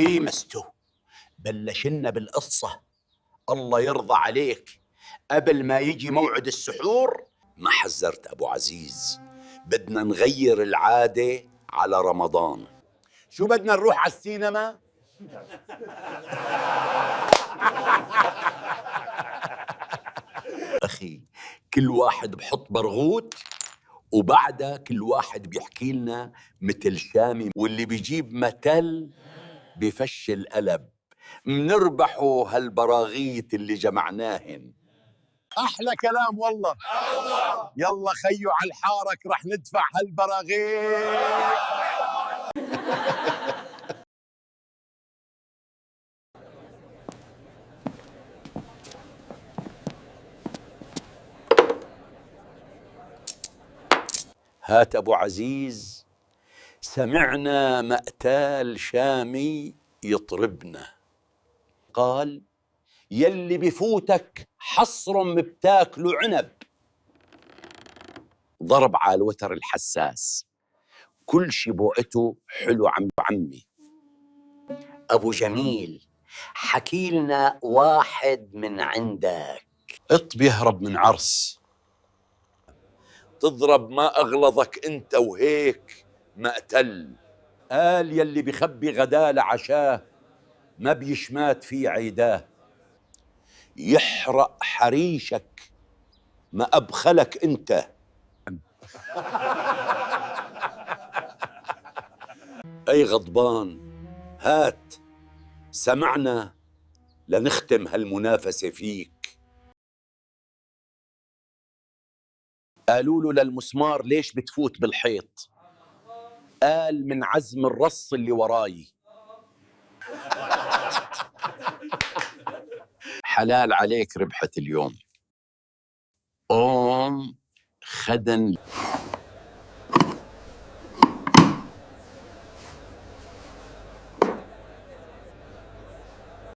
مستو، بلشنا بالقصة. الله يرضى عليك، قبل ما يجي موعد السحور ما حذرت أبو عزيز؟ بدنا نغير العادة على رمضان. شو بدنا نروح على السينما؟ أخي كل واحد بحط برغوت وبعدها كل واحد بيحكي لنا مثل شامي، واللي بيجيب متل بفشل قلب. منربحوا هالبراغيث اللي جمعناهن. أحلى كلام والله. يلا خيو على الحارك رح ندفع هالبراغيث. هات أبو عزيز، سمعنا مقتال شامي يطربنا، قال يلي بفوتك حصر بتاكلوا عنب. ضرب على الوتر الحساس، كل شي بوقته حلو عمي. أبو جميل، حكي لنا واحد من عندك. بيهرب من عرس، تضرب ما أغلظك أنت وهيك مقتل. قال يلي بخبي غداه لعشاه ما بيشمات في عيداه. يحرق حريشك ما أبخلك أنت. أي غضبان، هات سمعنا لنختم هالمنافسة فيك. قالوا له للمسمار ليش بتفوت بالحيط؟ قال من عزم الرص اللي وراي. حلال عليك ربحت اليوم. قوم خدن.